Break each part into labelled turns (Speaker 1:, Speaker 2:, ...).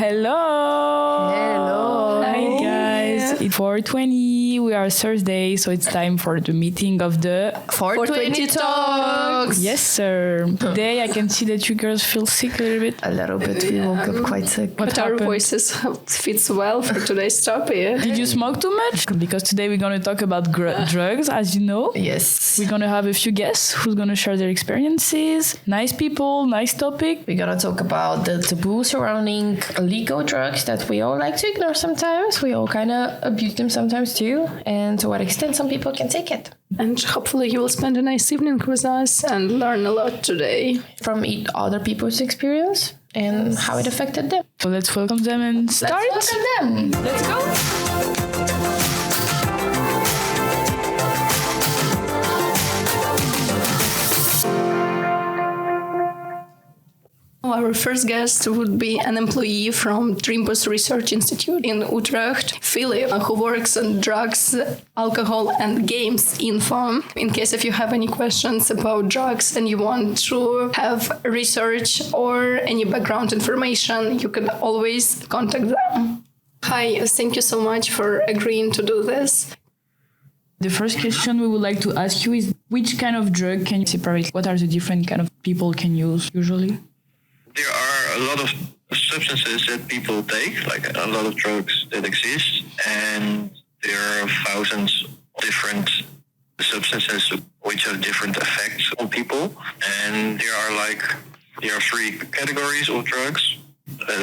Speaker 1: Hello.
Speaker 2: Hello.
Speaker 1: Hi guys. It's 4:20. We are Thursday, so it's time for the meeting of the
Speaker 2: 420 Talks.
Speaker 1: Yes, sir. Today I can see that you girls feel sick a little bit.
Speaker 2: A little bit. We woke up quite sick.
Speaker 1: What
Speaker 3: But our
Speaker 1: happened?
Speaker 3: voices fits well for today's topic.
Speaker 1: Did you smoke too much? Because today we're going to talk about drugs, as you know.
Speaker 2: Yes.
Speaker 1: We're going to have a few guests who's going to share their experiences. Nice people, nice topic.
Speaker 2: We're going to talk about the taboo surrounding illegal drugs that we all like to ignore sometimes. We all kind of abuse them sometimes too. And to what extent some people can take it.
Speaker 3: And hopefully you will spend a nice evening with us and learn a lot today.
Speaker 2: From other people's experience and how it affected them.
Speaker 1: So let's welcome them and start.
Speaker 2: Let's welcome them. Let's go.
Speaker 3: Our first guest would be an employee from Trimbos Research Institute in Utrecht, Philip, who works on drugs, alcohol and games info. In case if you have any questions about drugs and you want to have research or any background information, you can always contact them. Hi, thank you so much for agreeing to do this.
Speaker 1: The first question we would like to ask you is, which kind of drug can you separate? What are the different kind of people can use usually?
Speaker 4: There are a lot of substances that people take, like a lot of drugs that exist, and there are thousands of different substances which have different effects on people. And there are three categories of drugs.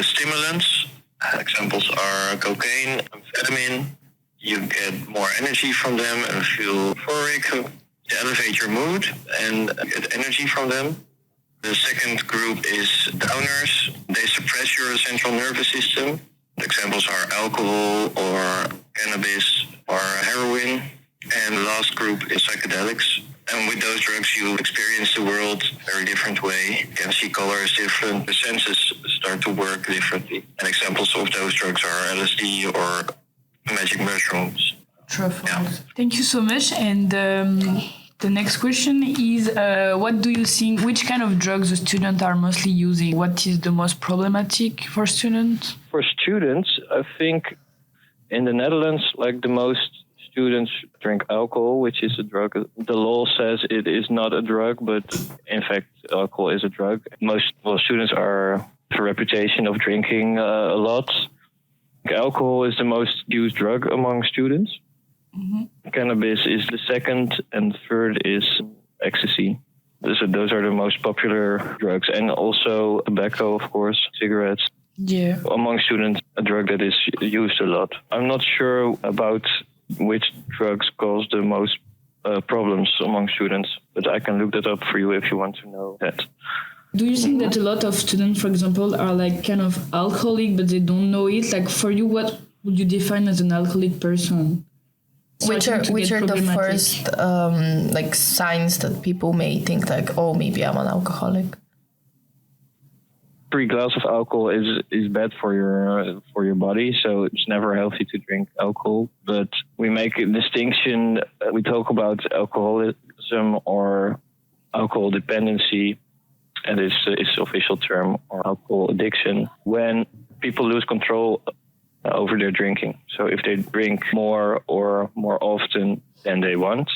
Speaker 4: Stimulants, examples are cocaine, amphetamine. You get more energy from them and feel euphoric. They elevate your mood and get energy from them. The second group is downers. They suppress your central nervous system. Examples are alcohol or cannabis or heroin. And the last group is psychedelics. And with those drugs, you experience the world a very different way. You can see colors different. The senses start to work differently. And examples of those drugs are LSD or magic mushrooms.
Speaker 1: Truffles.
Speaker 4: Yeah.
Speaker 1: Thank you so much. And the next question is, what do you think, which kind of drugs the students are mostly using? What is the most problematic for students?
Speaker 5: For students, I think in the Netherlands, like the most students drink alcohol, which is a drug. The law says it is not a drug, but in fact, alcohol is a drug. Most students have a reputation of drinking a lot. Alcohol is the most used drug among students. Mm-hmm. Cannabis is the second, and third is ecstasy. Those are the most popular drugs, and also tobacco, of course, cigarettes.
Speaker 1: Yeah.
Speaker 5: Among students, a drug that is used a lot. I'm not sure about which drugs cause the most problems among students, but I can look that up for you if you want to know that.
Speaker 1: Do you think that a lot of students, for example, are like kind of alcoholic, but they don't know it? Like for you, what would you define as an alcoholic person?
Speaker 2: Which are the first like signs that people may think like, oh, maybe I'm an alcoholic?
Speaker 5: 3 glasses of alcohol is bad for your body, so it's never healthy to drink alcohol. But we make a distinction. We talk about alcoholism or alcohol dependency, and it's the official term, or alcohol addiction, when people lose control over their drinking. So if they drink more or more often than they want,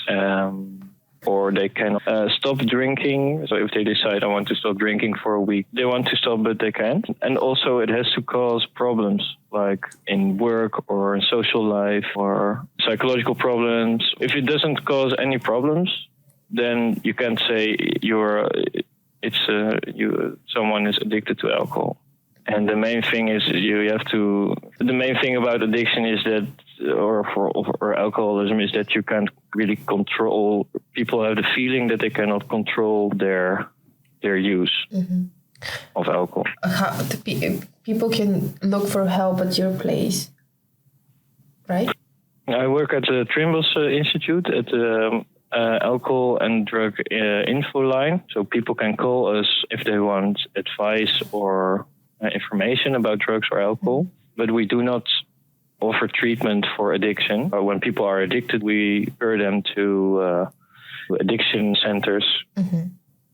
Speaker 5: or they can stop drinking. So if they decide I want to stop drinking for a week, they want to stop, but they can't. And also it has to cause problems like in work or in social life or psychological problems. If it doesn't cause any problems, then you can't say someone is addicted to alcohol. And the main thing is the main thing about addiction is that, or alcoholism, is that you can't really control. People have the feeling that they cannot control their use of alcohol.
Speaker 2: People can look for help at your place, right?
Speaker 5: I work at the Trimbos Institute at the alcohol and drug info line. So people can call us if they want advice or information about drugs or alcohol, but we do not offer treatment for addiction. When people are addicted, we refer them to addiction centers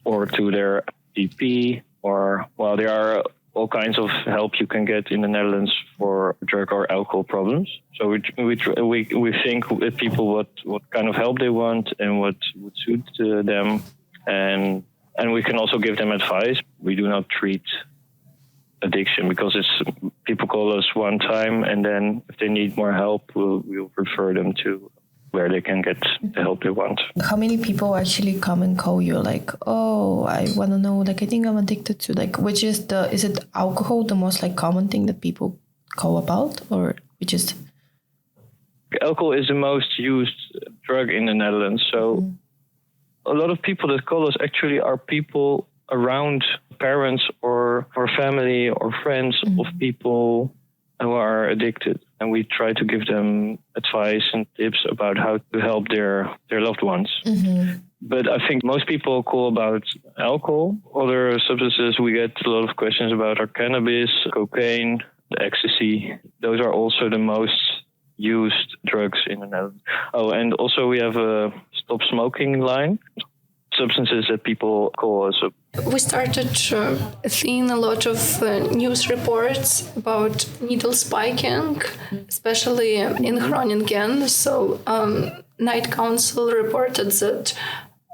Speaker 5: or to their DP, or there are all kinds of help you can get in the Netherlands for drug or alcohol problems. So we think with people what kind of help they want and what would suit them, and we can also give them advice. We do not treat addiction because people call us one time, and then if they need more help, we'll refer them to where they can get the help they want.
Speaker 2: How many people actually come and call you like, oh, I want to know, like, I think I'm addicted to, like, which is is it alcohol the most like common thing that people call about, or which is?
Speaker 5: Alcohol is the most used drug in the Netherlands. So a lot of people that call us actually are people around parents or family or friends of people who are addicted. And we try to give them advice and tips about how to help their loved ones. Mm-hmm. But I think most people call about alcohol. Other substances we get a lot of questions about are cannabis, cocaine, ecstasy. Those are also the most used drugs in the Netherlands. Oh, and also we have a stop smoking line. Substances that people call us.
Speaker 3: We started seeing a lot of news reports about needle spiking, especially in Groningen. So Night Council reported that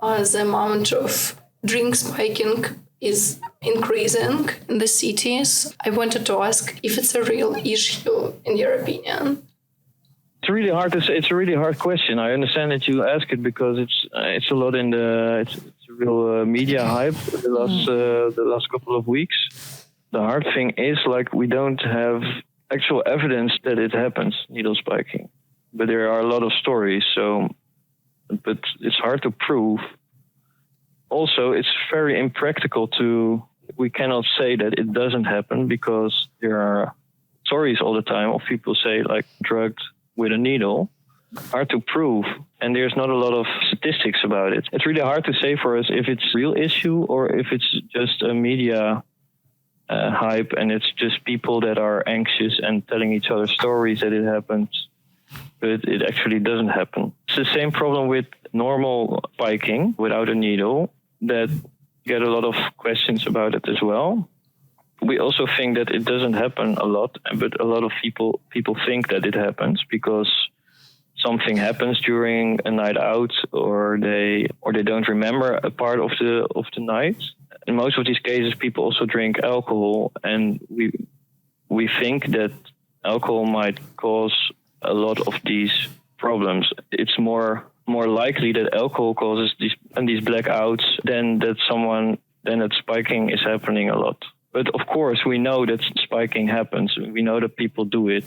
Speaker 3: the amount of drink spiking is increasing in the cities. I wanted to ask if it's a real issue in your opinion.
Speaker 5: It's really hard to say. It's a really hard question. I understand that you ask it because it's a lot in it's a real media hype the last couple of weeks. The hard thing is, like, we don't have actual evidence that it happens, needle spiking, but there are a lot of stories. But it's hard to prove. Also, it's very impractical we cannot say that it doesn't happen because there are stories all the time of people say, like, drugged with a needle. Hard to prove, and there's not a lot of statistics about it. It's really hard to say for us if it's a real issue or if it's just a media hype and it's just people that are anxious and telling each other stories that it happens, but it actually doesn't happen. It's the same problem with normal spiking without a needle, that get a lot of questions about it as well. We also think that it doesn't happen a lot, but a lot of people think that it happens because something happens during a night out, or they don't remember a part of the night. In most of these cases, people also drink alcohol, and we think that alcohol might cause a lot of these problems. It's more likely that alcohol causes these blackouts than that spiking is happening a lot. But of course, we know that spiking happens. We know that people do it.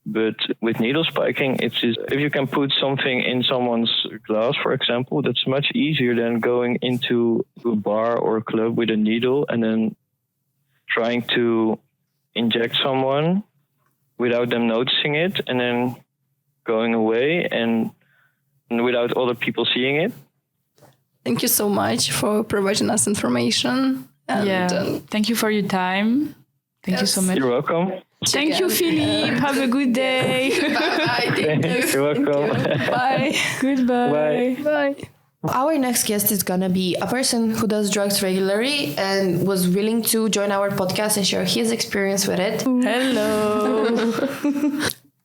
Speaker 5: But with needle spiking, it's just, if you can put something in someone's glass, for example, that's much easier than going into a bar or a club with a needle and then trying to inject someone without them noticing it and then going away and without other people seeing it.
Speaker 3: Thank you so much for providing us information. And,
Speaker 1: thank you for your time. Thank you so much.
Speaker 5: You're welcome.
Speaker 1: Thank you, Philippe. Have a good day.
Speaker 3: Bye.
Speaker 5: You're welcome.
Speaker 1: Bye. Goodbye.
Speaker 5: Bye.
Speaker 2: Our next guest is gonna be a person who does drugs regularly and was willing to join our podcast and share his experience with it.
Speaker 1: Hello.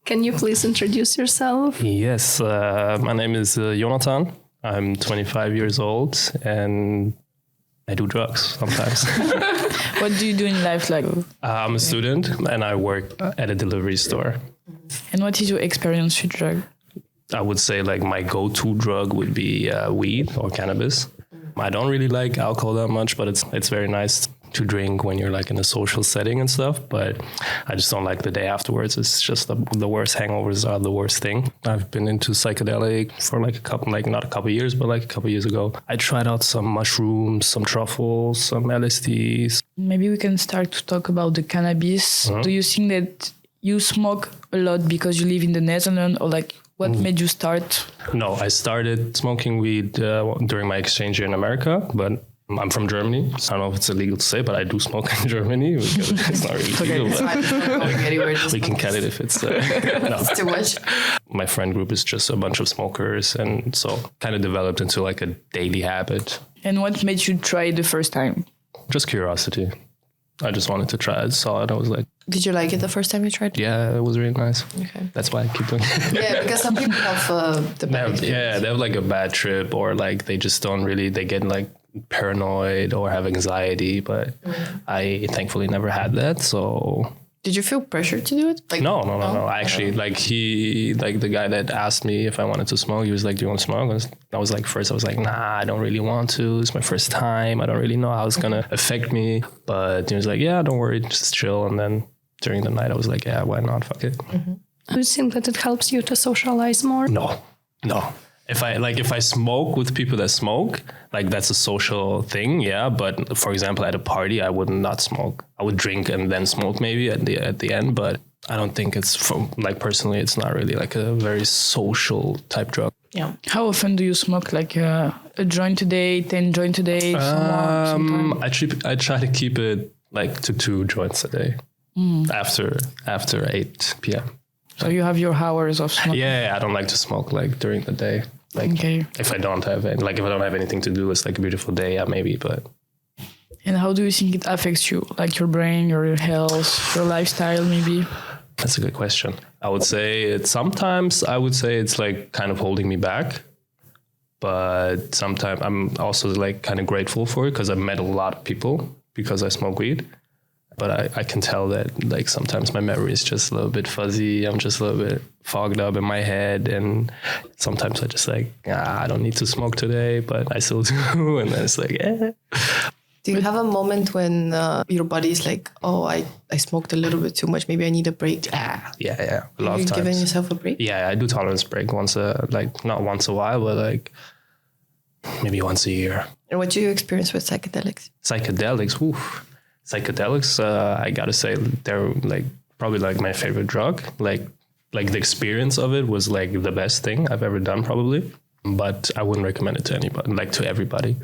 Speaker 3: Can you please introduce yourself?
Speaker 6: Yes, my name is Jonathan. I'm 25 years old and I do drugs sometimes.
Speaker 1: What do you do in life? Like,
Speaker 6: I'm a student and I work at a delivery store.
Speaker 1: And what is your experience with drug?
Speaker 6: I would say like my go-to drug would be weed or cannabis. I don't really like alcohol that much, but it's very nice to drink when you're like in a social setting and stuff. But I just don't like the day afterwards. It's just the worst. Hangovers are the worst thing. I've been into psychedelic for like not a couple years, but like a couple years ago. I tried out some mushrooms, some truffles, some LSDs.
Speaker 1: Maybe we can start to talk about the cannabis. Mm-hmm. Do you think that you smoke a lot because you live in the Netherlands, or like what made you start?
Speaker 6: No, I started smoking weed during my exchange year in America, but I'm from Germany. I don't know if it's illegal to say, but I do smoke in Germany because it's not really legal. We can cut it if it's no.
Speaker 2: It's too much.
Speaker 6: My friend group is just a bunch of smokers, and so kind of developed into like a daily habit.
Speaker 1: And what made you try it the first time?
Speaker 6: Just curiosity. I just wanted to try it. Saw it. I was like,
Speaker 2: Did you like it the first time you tried it?
Speaker 6: yeah, it was really nice.
Speaker 2: Okay.
Speaker 6: That's why I keep doing it.
Speaker 2: Yeah, because some people have the bad experience.
Speaker 6: They have like a bad trip, or like they just don't really, they get like paranoid or have anxiety, but I thankfully never had that. So
Speaker 2: Did you feel pressure to do it? Like,
Speaker 6: no. I actually, like the guy that asked me if I wanted to smoke, he was like, do you want to smoke? I was like, first I was like, nah, I don't really want to. It's my first time. I don't really know how it's going to affect me. But he was like, yeah, don't worry, just chill. And then during the night, I was like, yeah, why not? Fuck it.
Speaker 3: Do you think that it helps you to socialize more?
Speaker 6: No. If I smoke with people that smoke, like that's a social thing, yeah. But for example, at a party, I would not smoke. I would drink and then smoke maybe at the end. But I don't think it's personally, it's not really like a very social type drug.
Speaker 2: Yeah.
Speaker 1: How often do you smoke? Like a joint a day, 10 joints a day? Sometime?
Speaker 6: I try to keep it like to 2 joints a day after 8 p.m.
Speaker 1: So you have your hours of smoking.
Speaker 6: Yeah, I don't like to smoke like during the day. Like if I don't have anything to do, it's like a beautiful day, yeah, maybe. But
Speaker 1: and how do you think it affects you, like your brain, your health, your lifestyle, maybe?
Speaker 6: That's a good question. I would say it's like kind of holding me back, but sometimes I'm also like kind of grateful for it because I've met a lot of people because I smoke weed. But I can tell that like sometimes my memory is just a little bit fuzzy. I'm just a little bit fogged up in my head. And sometimes I just like, I don't need to smoke today, but I still do. And then it's like, yeah.
Speaker 2: Do you have a moment when your body is like, oh, I smoked a little bit too much. Maybe I need a break.
Speaker 6: Yeah. A lot
Speaker 2: Have you
Speaker 6: of times.
Speaker 2: given yourself a break?
Speaker 6: Yeah, I do tolerance break not once a while, but like maybe once a year.
Speaker 2: And what do you experience with psychedelics?
Speaker 6: Psychedelics, oof. Psychedelics, I gotta say, they're like probably like my favorite drug. Like the experience of it was like the best thing I've ever done, probably. But I wouldn't recommend it to anybody, like to everybody.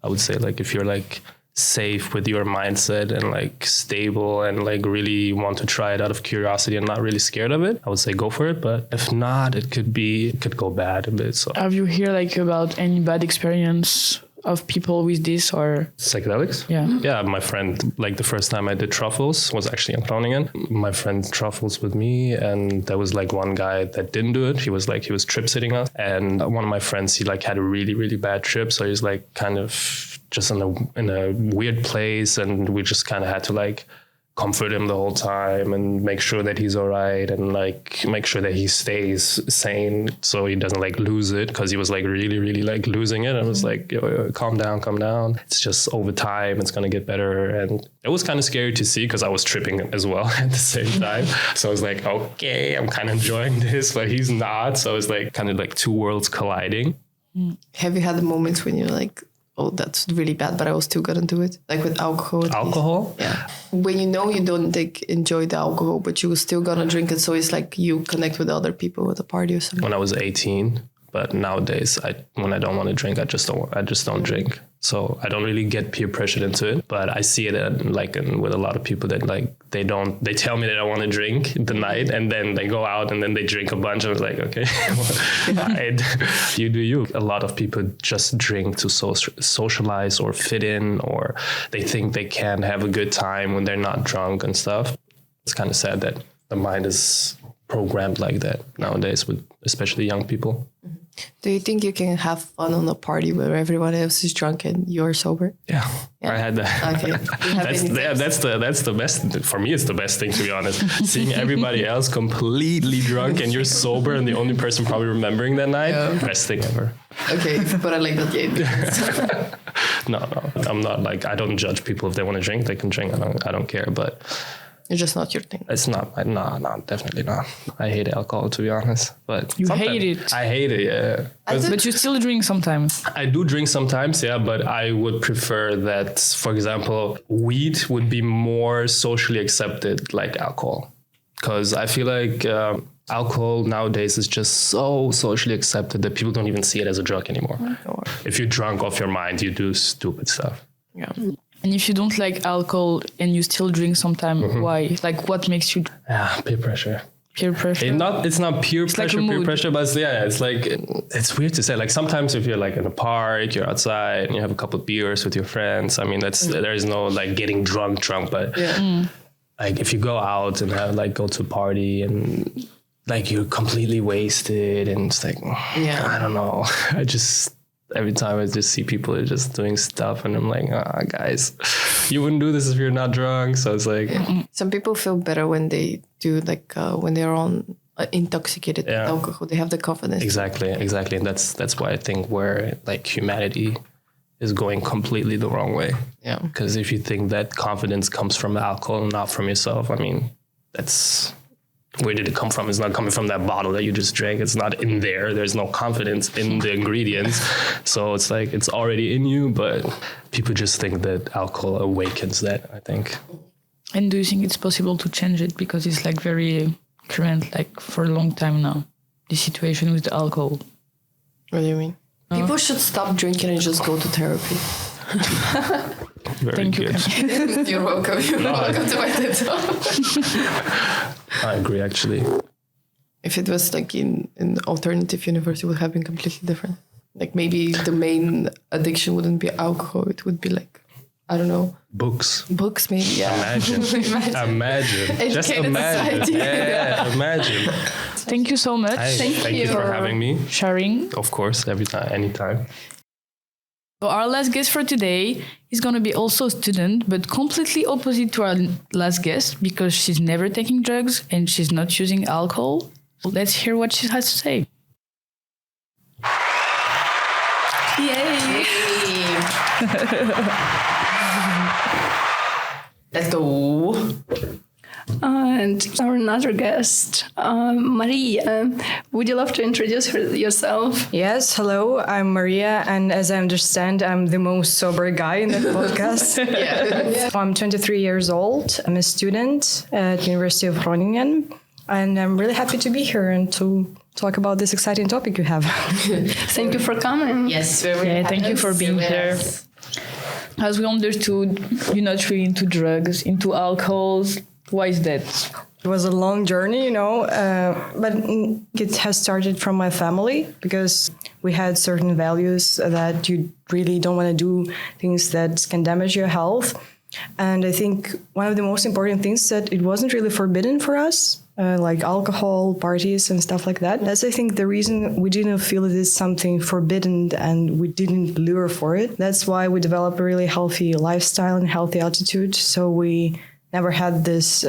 Speaker 6: I would say like if you're like safe with your mindset and like stable and like really want to try it out of curiosity and not really scared of it, I would say go for it. But if not, it could go bad a bit. So
Speaker 1: have you heard like about any bad experience of people with this or
Speaker 6: psychedelics? Yeah, my friend, like the first time I did truffles was actually in Groningen. My friend truffles with me, and there was like one guy that didn't do it. He was trip sitting us, and one of my friends, he like had a really, really bad trip, so he's like kind of just in a weird place, and we just kind of had to like comfort him the whole time and make sure that he's all right and like make sure that he stays sane so he doesn't like lose it, because he was like really, really like losing it. And I was like, yo, calm down. It's just over time, it's going to get better. And it was kind of scary to see because I was tripping as well at the same time. So I was like, okay, I'm kind of enjoying this, but he's not. So it's like kind of like 2 worlds colliding.
Speaker 2: Have you had the moments when you're like, oh, that's really bad, but I was still gonna do it? Like with alcohol.
Speaker 6: Alcohol?
Speaker 2: Yeah. When you know you don't enjoy the alcohol, but you were still gonna drink it, so it's like you connect with other people at a party or something.
Speaker 6: When I was 18, but nowadays, when I don't want to drink, I just don't drink. So I don't really get peer pressured into it, but I see it with a lot of people that like they tell me that I want to drink the night, and then they go out and then they drink a bunch. I was like, okay, you do you. A lot of people just drink to socialize or fit in, or they think they can have a good time when they're not drunk and stuff. It's kind of sad that the mind is programmed like that nowadays, with especially young people.
Speaker 2: Do you think you can have fun on a party where everyone else is drunk and you're sober?
Speaker 6: Yeah. I had that.
Speaker 2: Okay.
Speaker 6: That's the best. For me, it's the best thing, to be honest. Seeing everybody else completely drunk and you're sober and the only person probably remembering that night, best thing ever.
Speaker 2: Okay, but I like that game.
Speaker 6: No, I'm not like, I don't judge people. If they want to drink, they can drink. I don't care, but
Speaker 2: it's just not your thing.
Speaker 6: It's not. No, definitely not. I hate alcohol, to be honest. But
Speaker 1: you hate it.
Speaker 6: I hate it, yeah.
Speaker 1: But you still drink sometimes.
Speaker 6: I do drink sometimes, yeah. But I would prefer that, for example, weed would be more socially accepted like alcohol, because I feel like alcohol nowadays is just so socially accepted that people don't even see it as a drug anymore. If you're drunk off your mind, you do stupid stuff.
Speaker 2: Yeah.
Speaker 1: And if you don't like alcohol and you still drink sometimes, why? Like, what makes you?
Speaker 6: Peer pressure.
Speaker 1: Peer pressure.
Speaker 6: It's not peer pressure,
Speaker 1: like
Speaker 6: peer pressure, but it's like, it's weird to say. Like sometimes if you're like in a park, you're outside and you have a couple of beers with your friends. I mean, there is no like getting drunk, but like if you go out and go to a party and like you're completely wasted and it's like, I don't know. Every time I just see people are just doing stuff and I'm like, guys, you wouldn't do this if you're not drunk. So it's like...
Speaker 2: Some people feel better when they do when they're on intoxicated with alcohol. They have the confidence.
Speaker 6: Exactly. And that's why I think where like humanity is going completely the wrong way.
Speaker 2: Yeah.
Speaker 6: Because if you think that confidence comes from alcohol and not from yourself, I mean, that's... Where did it come from? It's not coming from that bottle that you just drank. It's not in there. There's no confidence in the ingredients. So it's like it's already in you, but people just think that alcohol awakens that, I think.
Speaker 1: And do you think it's possible to change it? Because it's like very current, like for a long time now, the situation with the alcohol.
Speaker 2: What do you mean? People should stop drinking and just go to therapy.
Speaker 6: Thank
Speaker 1: you.
Speaker 2: You're welcome. You're welcome to my TED Talk.
Speaker 6: I agree, actually.
Speaker 2: If it was like in an alternative universe, it would have been completely different. Like maybe the main addiction wouldn't be alcohol. It would be like, I don't know.
Speaker 6: Books,
Speaker 2: maybe, yeah.
Speaker 6: Imagine. Just imagine.
Speaker 2: Society.
Speaker 6: Yeah, imagine.
Speaker 1: Thank you so much.
Speaker 6: Thank you for having me.
Speaker 1: Sharing.
Speaker 6: Of course, anytime.
Speaker 1: So our last guest for today is going to be also a student, but completely opposite to our last guest because she's never taking drugs and she's not using alcohol. Let's hear what she has to say.
Speaker 2: Yay! Let's go.
Speaker 3: And our another guest, Maria. Would you love to introduce yourself?
Speaker 7: Yes, hello, I'm Maria, and as I understand, I'm the most sober guy in the podcast. I'm 23 years old. I'm a student at the University of Groningen, and I'm really happy to be here and to talk about this exciting topic you have.
Speaker 3: Thank you for coming.
Speaker 2: Yes,
Speaker 1: Thank you for being here. As we understood, you're not really into drugs, into alcohols. Why is that?
Speaker 7: It was a long journey, but it has started from my family because we had certain values that you really don't want to do things that can damage your health. And I think one of the most important things that it wasn't really forbidden for us, like alcohol, parties and stuff like that. That's, I think, the reason we didn't feel it is something forbidden and we didn't lure for it. That's why we developed a really healthy lifestyle and healthy attitude. So we never had this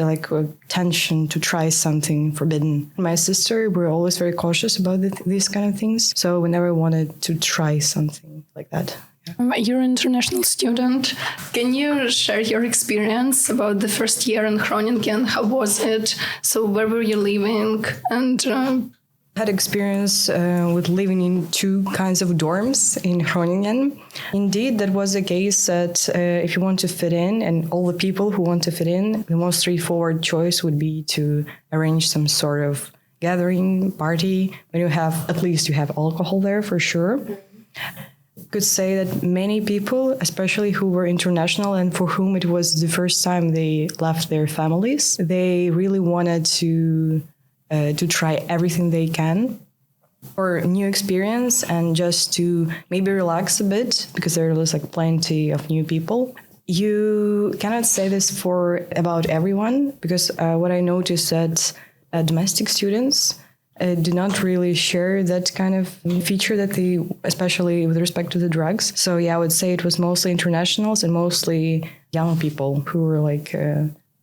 Speaker 7: tension to try something forbidden. My sister, we're always very cautious about these kind of things. So we never wanted to try something like that. Yeah.
Speaker 3: You're an international student. Can you share your experience about the first year in Groningen? How was it? So where were you living? And
Speaker 7: had experience with living in two kinds of dorms in Groningen. Indeed, that was the case that if you want to fit in, and all the people who want to fit in, the most straightforward choice would be to arrange some sort of gathering, party, when you have alcohol there for sure. Could say that many people, especially who were international and for whom it was the first time they left their families, they really wanted to try everything they can for a new experience and just to maybe relax a bit because there was plenty of new people. You cannot say this about everyone because what I noticed that domestic students do not really share that kind of feature that they, especially with respect to the drugs. So yeah, I would say it was mostly internationals and mostly young people who were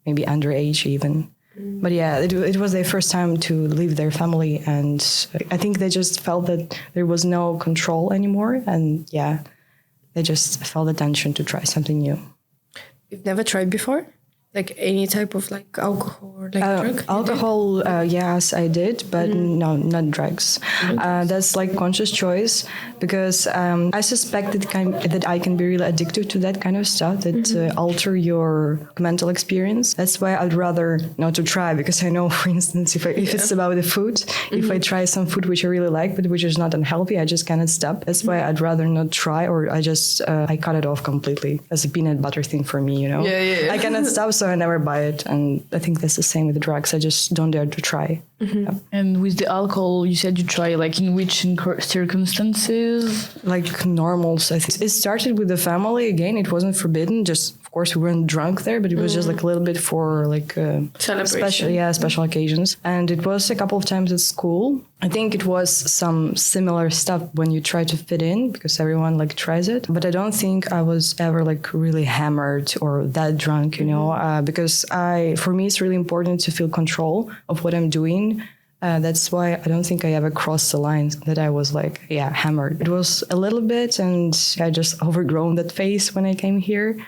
Speaker 7: maybe underage even. But yeah, it was their first time to leave their family, and I think they just felt that there was no control anymore, and yeah, they just felt the tension to try something new.
Speaker 2: You've never tried before? Like any type of alcohol or drug?
Speaker 7: Alcohol, yes, I did, but no, not drugs. That's conscious choice because I suspect that I can be really addicted to that kind of stuff that alter your mental experience. That's why I'd rather not to try because I know, for instance, if it's about the food, if I try some food which I really like but which is not unhealthy, I just cannot stop. That's why I'd rather not try, or I just I cut it off completely. As a peanut butter thing for me,
Speaker 2: Yeah.
Speaker 7: I cannot stop. So I never buy it. And I think that's the same with the drugs. I just don't dare to try.
Speaker 1: And with the alcohol, you said you try like in which circumstances?
Speaker 7: Like normals. I think it started with the family. Again, it wasn't forbidden. Just of course we weren't drunk there, but it was just like a little bit for like special occasions. And it was a couple of times at school. I think it was some similar stuff when you try to fit in because everyone like tries it. But I don't think I was ever like really hammered or that drunk, you know, because for me it's really important to feel control of what I'm doing. That's why I don't think I ever crossed the lines that I was like, hammered. It was a little bit, and I just overgrown that phase when I came here.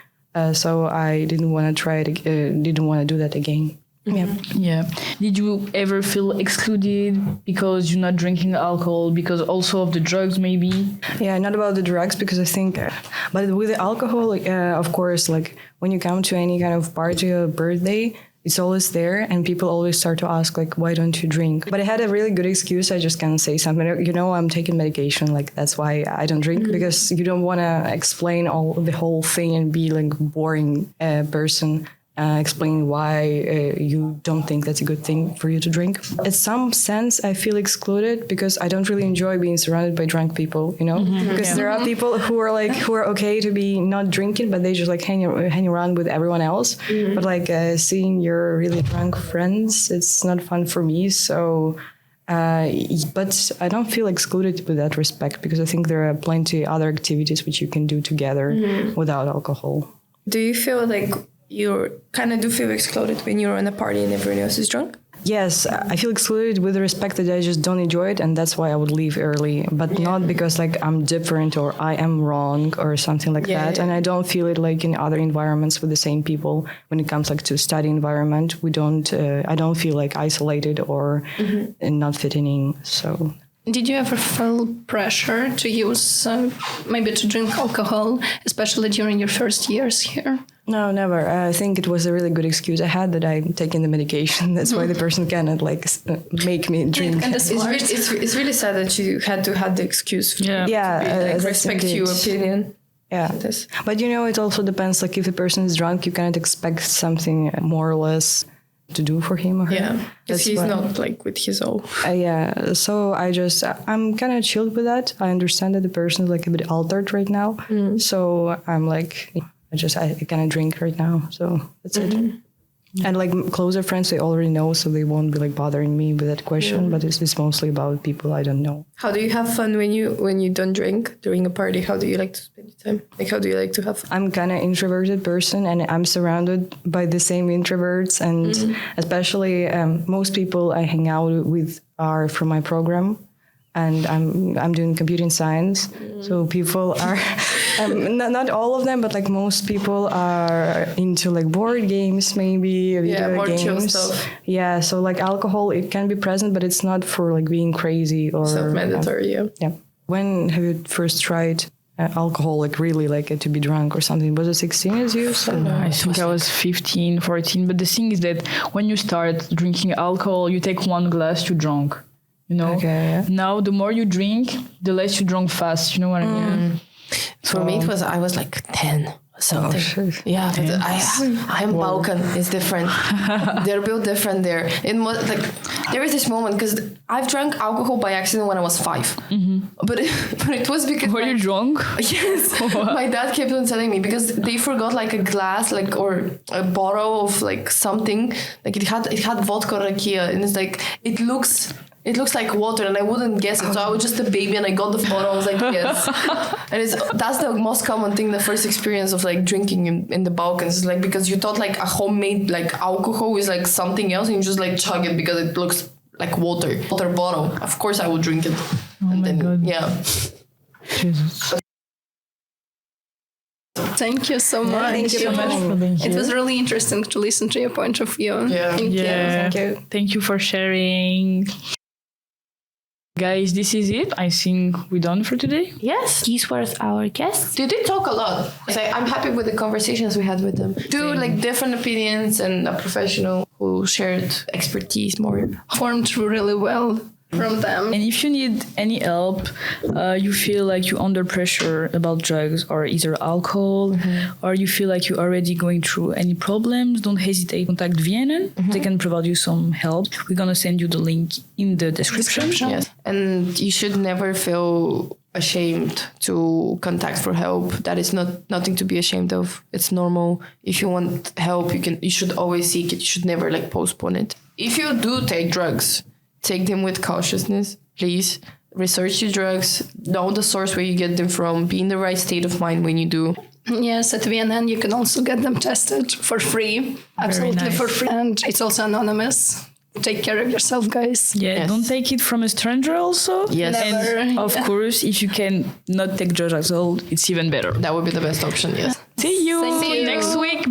Speaker 7: So I didn't want to try it. Didn't want to do that again.
Speaker 1: Yeah. Did you ever feel excluded because you're not drinking alcohol, because also of the drugs maybe?
Speaker 7: Yeah, not about the drugs, because I think, but with the alcohol, of course, like when you come to any kind of party or birthday, it's always there, and people always start to ask, like, why don't you drink? But I had a really good excuse. I just can't say something. You know, I'm taking medication. Like, that's why I don't drink, because you don't want to explain the whole thing and be like boring person. Explain why you don't think that's a good thing for you to drink. In some sense, I feel excluded because I don't really enjoy being surrounded by drunk people, you know? Because there are people who are okay to be not drinking, but they just like hang around with everyone else. But like seeing your really drunk friends, it's not fun for me. So, but I don't feel excluded with that respect, because I think there are plenty other activities which you can do together without alcohol.
Speaker 2: Do you feel like you kind of do feel excluded when you're in a party and everyone else is drunk?
Speaker 7: Yes, I feel excluded with the respect that I just don't enjoy it, and that's why I would leave early, but not because like I'm different or I am wrong or something like that. And I don't feel it like in other environments with the same people. When it comes like to study environment, I don't feel like isolated or not fitting in. So.
Speaker 3: Did you ever feel pressure to use, maybe to drink alcohol, especially during your first years here?
Speaker 7: No, never. I think it was a really good excuse I had that I'm taking the medication. That's why the person cannot like make me drink.
Speaker 2: And it's really sad that you had to have the excuse. Respect your opinion.
Speaker 7: Yeah, but you know, it also depends. Like if the person is drunk, you cannot expect something more or less to do for him or her.
Speaker 2: Yeah, because he's not like with his own.
Speaker 7: So I'm kind of chilled with that. I understand that the person is like a bit altered right now. So I'm like, I kind of drink right now. So that's it. And like closer friends, they already know, so they won't be like bothering me with that question. But it's mostly about people I don't know.
Speaker 2: How do you have fun when you don't drink during a party? How do you like to spend your time? Like, how do you like to have fun?
Speaker 7: I'm kind of introverted person, and I'm surrounded by the same introverts, and especially most people I hang out with are from my program. And I'm doing computing science, so people are not all of them, but like most people are into like board games, maybe video games.
Speaker 2: Chill stuff.
Speaker 7: Yeah, so like alcohol, it can be present, but it's not for like being crazy or
Speaker 2: self-mandatory.
Speaker 7: Yeah. When have you first tried alcohol, like really like to be drunk or something? Was it 16 as you? So
Speaker 1: No, I think I was 15, 14. But the thing is that when you start drinking alcohol, you take one glass, you're drunk. You know, Now the more you drink, the less you drink fast. You know what I mean?
Speaker 2: For me, I was like 10 or something.
Speaker 7: Oh, sure.
Speaker 2: Yeah, but I'm Balkan. It's different. They're built different there. It was like there is this moment because I've drank alcohol by accident when I was 5. But it was because
Speaker 1: Were you drunk?
Speaker 2: Yes, my dad kept on telling me because they forgot like a glass or a bottle of like something, like it had vodka rakia, and it's like it looks like water, and I wouldn't guess it. So I was just a baby, and I got the photo. I was like, yes. And that's the most common thing, the first experience of like drinking in the Balkans. Is like because you thought like a homemade like alcohol is like something else, and you just like chug it because it looks like water bottle. Of course, I would drink it.
Speaker 1: God.
Speaker 2: Yeah.
Speaker 1: Jesus.
Speaker 3: Thank you so much.
Speaker 1: Thank you so much for being here.
Speaker 3: It was really interesting to listen to your point of view.
Speaker 2: Yeah.
Speaker 3: Thank you.
Speaker 2: Thank you.
Speaker 1: Thank you for sharing. Guys, this is it. I think we're done for today.
Speaker 2: Yes, these were our guests. They did talk a lot. I'm happy with the conversations we had with them. Two like different opinions and a professional who shared expertise more.
Speaker 3: Formed really well. from them.
Speaker 1: And if you need any help, you feel like you're under pressure about drugs or either alcohol, or you feel like you're already going through any problems, don't hesitate. Contact Vienna. They can provide you some help. We're going to send you the link in the description.
Speaker 2: Yes. And you should never feel ashamed to contact for help. That is nothing to be ashamed of. It's normal. If you want help, you should always seek it. You should never postpone it. If you do take drugs, take them with cautiousness, please. Research your drugs, know the source where you get them from, be in the right state of mind when you do.
Speaker 3: Yes, at VNN you can also get them tested for free, absolutely
Speaker 1: nice.
Speaker 3: for free. And it's also anonymous. Take care of yourself, guys.
Speaker 1: Yeah,
Speaker 2: Yes.
Speaker 1: don't take it from a stranger also.
Speaker 2: Yes.
Speaker 3: Never.
Speaker 1: And of course, if you can not take drugs at all, it's even better.
Speaker 2: That would be the best option, yes.
Speaker 1: See you
Speaker 3: See you
Speaker 1: next week.